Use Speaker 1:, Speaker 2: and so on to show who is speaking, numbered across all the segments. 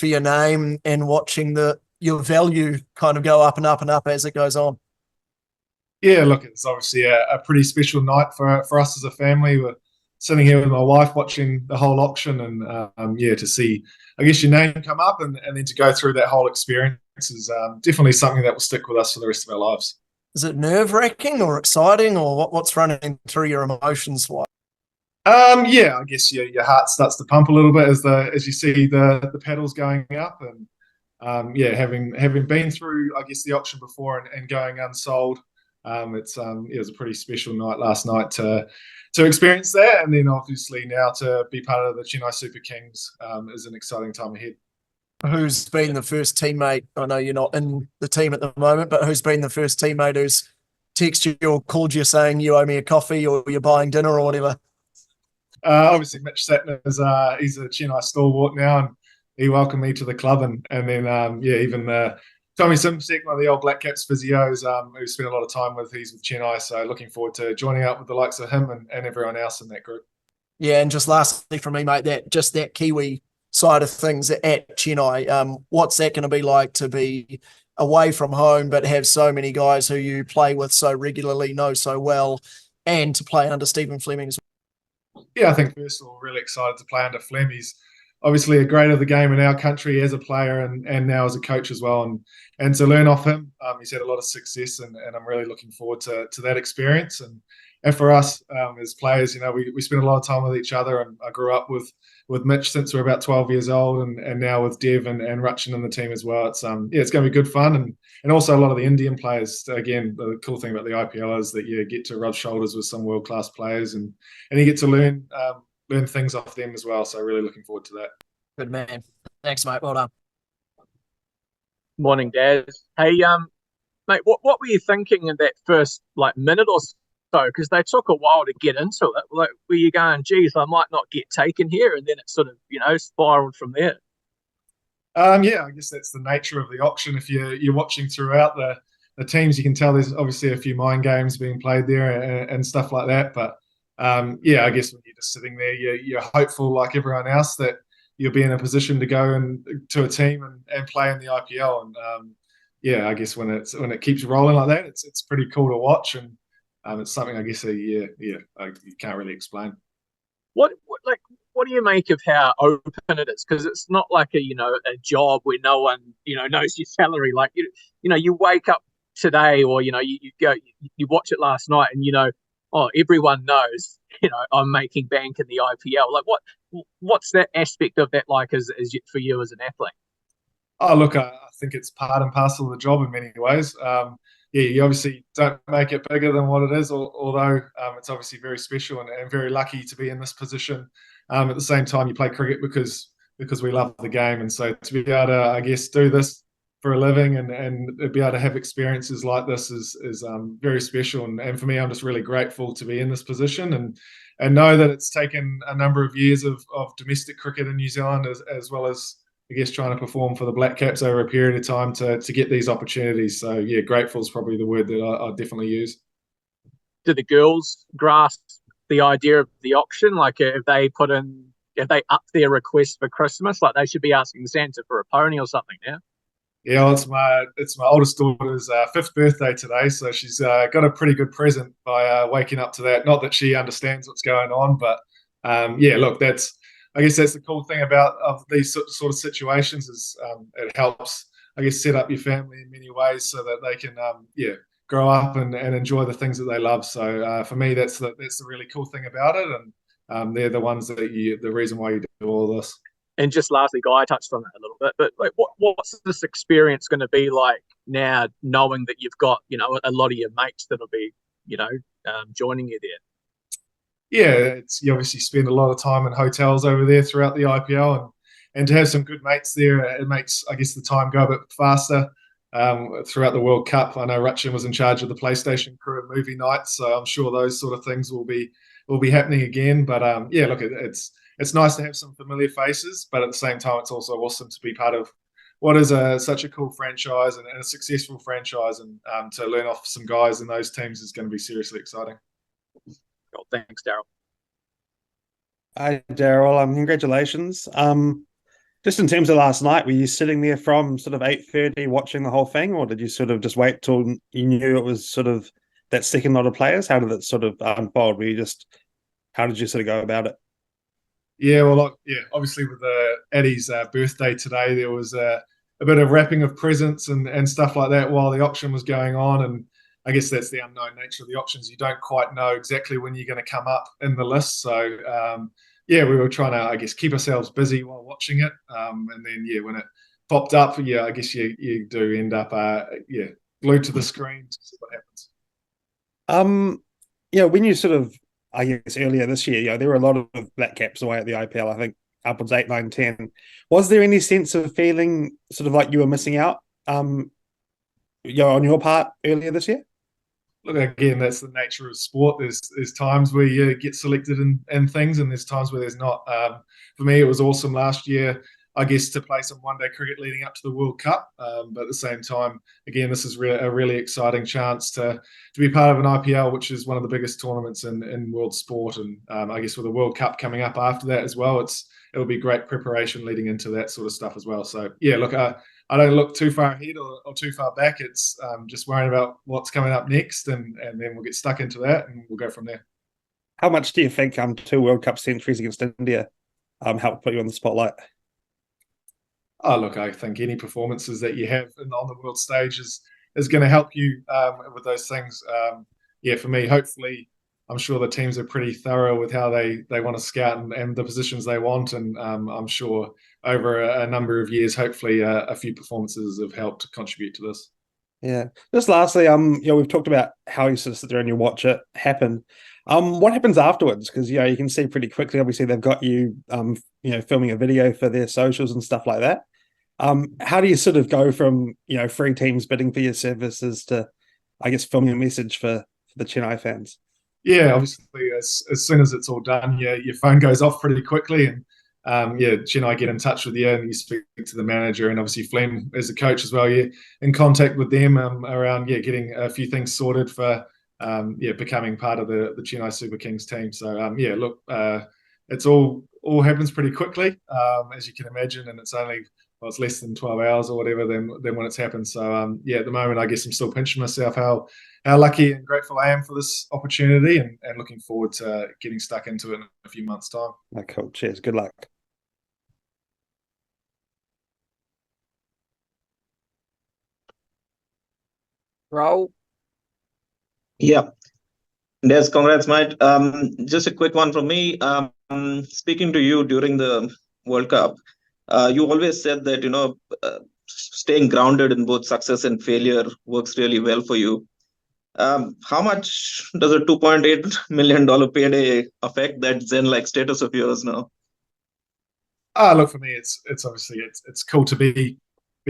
Speaker 1: for your name and watching your value kind of go up and up and up as it goes on.
Speaker 2: Yeah, look, it's obviously a pretty special night for us as a family. We're sitting here with my wife watching the whole auction, and yeah, to see, I guess, your name come up and then to go through that whole experience is definitely something that will stick with us for the rest of our lives.
Speaker 1: Is it nerve-wracking or exciting, or what's running through your emotions like?
Speaker 2: Yeah, I guess your heart starts to pump a little bit as you see the pedals going up, and yeah, having been through, I guess, the auction before and going unsold, it was a pretty special night last night to experience that, and then obviously now to be part of the Chennai Super Kings is an exciting time ahead.
Speaker 1: Who's been the first teammate? I know you're not in the team at the moment, but who's been the first teammate who's texted you or called you saying you owe me a coffee or you're buying dinner or whatever?
Speaker 2: Obviously, Mitch Satner is he's a Chennai stalwart now, and he welcomed me to the club, and then yeah, even Tommy Simsek, one of the old Black Caps physios, who spent a lot of time with, he's with Chennai, so looking forward to joining up with the likes of him and everyone else in that group.
Speaker 1: Yeah, and just lastly from me, mate, that Kiwi side of things at Chennai, what's that going to be like to be away from home but have so many guys who you play with so regularly, know so well, and to play under Stephen Fleming as
Speaker 2: Yeah, I think first of all, really excited to play under Flem. He's obviously a great of the game in our country as a player and now as a coach as well. And to learn off him, he's had a lot of success, and I'm really looking forward to that experience. And for us as players, we spend a lot of time with each other. And I grew up with Mitch since we we're about 12 years old, and now with Dev and Rutchin in the team as well. It's yeah, it's going to be good fun, and also a lot of the Indian players. Again, the cool thing about the IPL is that you get to rub shoulders with some world class players, and you get to learn things off them as well. So really looking forward to that.
Speaker 1: good man. Thanks, mate. Well done.
Speaker 3: Morning, Daz. Hey, mate, what were you thinking in that first minute or so? Because they took a while to get into it. Like, were you going, geez, I might not get taken here, and then it sort of spiraled from there?
Speaker 2: Yeah, I guess that's the nature of the auction. If you're watching throughout the teams, you can tell there's obviously a few mind games being played there and stuff like that. But yeah, I guess when you're just sitting there, you're hopeful, like everyone else, that you'll be in a position to go and to a team and play in the IPL. And yeah, I guess when it keeps rolling like that, it's pretty cool to watch, and it's something I guess you can't really explain.
Speaker 3: What do you make of how open it is? Because it's not like a job where no one knows your salary. Like you wake up today, or you go you watch it last night, and oh, everyone knows I'm making bank in the IPL. Like what's that aspect of that like as for you as an athlete?
Speaker 2: Oh, look, I think it's part and parcel of the job in many ways. Yeah, you obviously don't make it bigger than what it is, although it's obviously very special and very lucky to be in this position. At the same time, you play cricket because we love the game, and so to be able to, I guess, do this for a living and be able to have experiences like this is very special. And for me, I'm just really grateful to be in this position and know that it's taken a number of years of domestic cricket in New Zealand as well as, I guess, trying to perform for the Black Caps over a period of time to get these opportunities. So yeah, grateful is probably the word that I definitely use.
Speaker 3: Do the girls grasp the idea of the auction? Like, if they up their request for Christmas, like they should be asking Santa for a pony or something now?
Speaker 2: Yeah, well, it's my oldest daughter's fifth birthday today, so she's got a pretty good present by waking up to that. Not that she understands what's going on, but yeah, look, I guess that's the cool thing about of these sort of situations is it helps, I guess, set up your family in many ways so that they can yeah, grow up and enjoy the things that they love. So for me, that's the really cool thing about it, and they're the ones that the reason why you do all this.
Speaker 3: And just lastly, Guy touched on that a little bit, but like, what's this experience going to be like now, knowing that you've got a lot of your mates that'll be joining you there?
Speaker 2: Yeah, you obviously spend a lot of time in hotels over there throughout the IPL, and to have some good mates there, it makes, I guess, the time go a bit faster. Throughout the World Cup, I know Rutchin was in charge of the PlayStation crew and movie nights, so I'm sure those sort of things will be happening again. But yeah, look, it's nice to have some familiar faces, but at the same time, it's also awesome to be part of what is such a cool franchise and a successful franchise, and to learn off some guys in those teams is going to be seriously exciting.
Speaker 3: Well, thanks, Daryl.
Speaker 4: Hi, Daryl. Congratulations. Just in terms of last night, were you sitting there from sort of 8:30 watching the whole thing, or did you sort of just wait till you knew it was sort of that second lot of players? How did it sort of unfold? How did you sort of go about it?
Speaker 2: Yeah, well, yeah, obviously with Eddie's birthday today, there was a bit of wrapping of presents and stuff like that while the auction was going on. And I guess that's the unknown nature of the auctions. You don't quite know exactly when you're going to come up in the list. So, yeah, we were trying to, I guess, keep ourselves busy while watching it. And then, yeah, when it popped up, yeah, I guess you do end up, yeah, glued to the screen to see what happens.
Speaker 4: When you sort of, I guess earlier this year, there were a lot of black caps away at the IPL. I think upwards 8, 9, 10. Was there any sense of feeling sort of like you were missing out, on your part earlier this year?
Speaker 2: Look, again, that's the nature of sport. There's times where you get selected in things, and there's times where there's not. For me, it was awesome last year, I guess, to play some one-day cricket leading up to the World Cup. But at the same time, again, this is a really exciting chance to be part of an IPL, which is one of the biggest tournaments in world sport. And I guess with the World Cup coming up after that as well, it'll be great preparation leading into that sort of stuff as well. So, yeah, look, I don't look too far ahead or too far back. It's just worrying about what's coming up next, and then we'll get stuck into that, and we'll go from there.
Speaker 4: How much do you think 2 World Cup centuries against India helped put you on the spotlight?
Speaker 2: Oh, look, I think any performances that you have on the world stage is going to help you with those things. Yeah, for me, hopefully, I'm sure the teams are pretty thorough with how they want to scout and the positions they want. And I'm sure over a number of years, hopefully a few performances have helped contribute to this.
Speaker 4: Yeah. Just lastly, we've talked about how you sort of sit there and you watch it happen. What happens afterwards? Because, you can see pretty quickly, obviously, they've got you, filming a video for their socials and stuff like that. How do you sort of go from, 3 teams bidding for your services to, I guess, filming a message for the Chennai fans?
Speaker 2: Yeah, obviously, as soon as it's all done, your phone goes off pretty quickly, and Chennai get in touch with you, and you speak to the manager, and obviously Flem as a coach as well. You're in contact with them around getting a few things sorted for becoming part of the Chennai Super Kings team. So look, it's all happens pretty quickly, as you can imagine, and it's only it's less than 12 hours or whatever than when it's happened. So at the moment, I guess I'm still pinching myself how lucky and grateful I am for this opportunity, and looking forward to getting stuck into it in a few months' time.
Speaker 4: Oh, cool. Cheers. Good luck.
Speaker 3: Roll.
Speaker 5: Yeah. Yes, congrats, mate. Just a quick one from me. Speaking to you during the World Cup, you always said that, staying grounded in both success and failure works really well for you. How much does a $2.8 million payday affect that Zen-like status of yours now?
Speaker 2: Look, for me, it's obviously it's cool to be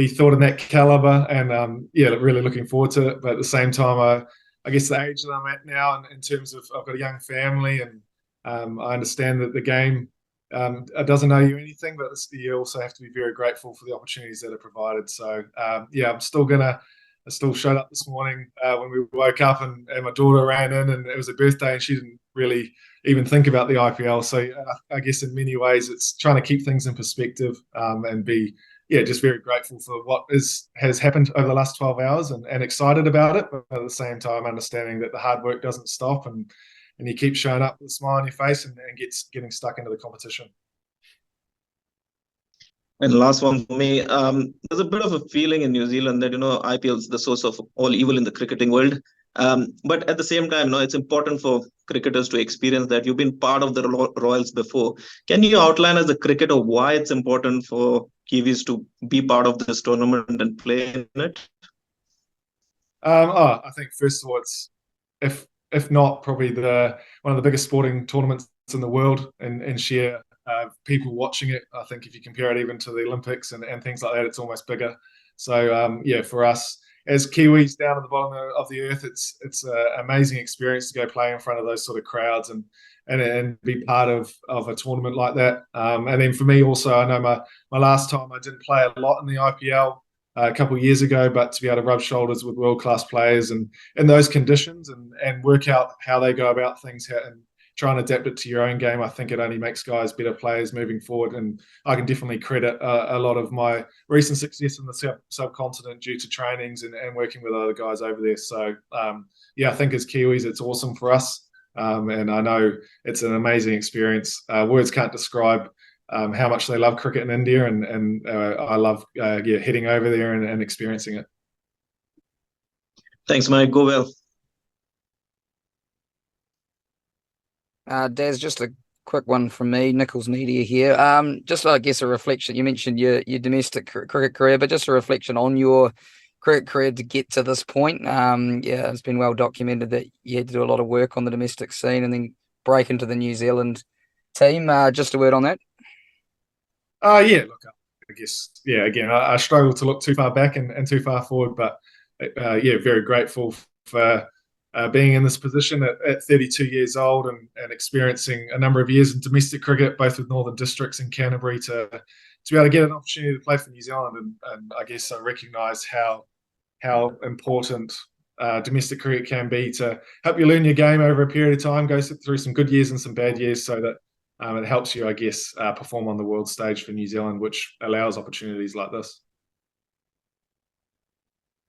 Speaker 2: thought in that caliber, and really looking forward to it. But at the same time, I guess the age that I'm at now, in terms of I've got a young family, and I understand that the game doesn't know you anything, but you also have to be very grateful for the opportunities that are provided. So I still showed up this morning when we woke up, and my daughter ran in, and it was her birthday, and she didn't really even think about the IPL. So I guess in many ways it's trying to keep things in perspective, and be just very grateful for what has happened over the last 12 hours, and excited about it, but at the same time understanding that the hard work doesn't stop, and you keep showing up with a smile on your face, and getting stuck into the competition.
Speaker 5: And last one for me, there's a bit of a feeling in New Zealand that, IPL is the source of all evil in the cricketing world. But at the same time, it's important for cricketers to experience that. You've been part of the Royals before. Can you outline as a cricketer why it's important for Kiwis to be part of this tournament and play in it?
Speaker 2: I think first of all, it's if not probably one of the biggest sporting tournaments in the world, and sheer people watching it. I think if you compare it even to the Olympics and things like that, it's almost bigger. So for us as Kiwis down at the bottom of the earth, it's an amazing experience to go play in front of those sort of crowds and be part of a tournament like that. And then for me also, I know my last time I didn't play a lot in the IPL a couple of years ago, but to be able to rub shoulders with world-class players and in those conditions and work out how they go about things try and adapt it to your own game. I think it only makes guys better players moving forward. And I can definitely credit a lot of my recent success in the subcontinent due to trainings and working with other guys over there. So, yeah, I think as Kiwis, it's awesome for us. And I know it's an amazing experience. Words can't describe how much they love cricket in India, and I love heading over there and experiencing it.
Speaker 5: Thanks, mate. Go well.
Speaker 6: Daz, just a quick one from me, Nichols Media here. Just, I guess, a reflection. You mentioned your domestic cricket career, but just a reflection on your cricket career to get to this point. Yeah, it's been well documented that you had to do a lot of work on the domestic scene and then break into the New Zealand team. Just a word on that.
Speaker 2: Yeah, look, I guess, yeah, again, I struggle to look too far back and too far forward, but yeah, very grateful for being in this position at 32 years old and experiencing a number of years in domestic cricket, both with Northern Districts and Canterbury, to be able to get an opportunity to play for New Zealand. And I guess I recognise how important domestic cricket can be to help you learn your game over a period of time, go through some good years and some bad years, so that it helps you, I guess, perform on the world stage for New Zealand, which allows opportunities like this.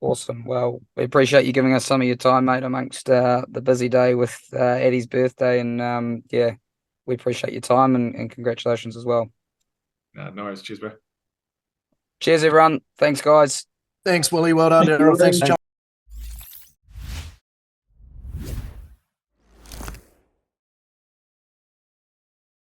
Speaker 6: Awesome. Well, we appreciate you giving us some of your time, mate, amongst the busy day with Eddie's birthday. And yeah, we appreciate your time and congratulations as well.
Speaker 2: No worries. Cheers, bro.
Speaker 6: Cheers, everyone. Thanks, guys.
Speaker 1: Thanks, Willie. Well done, Daryl. Thanks, John.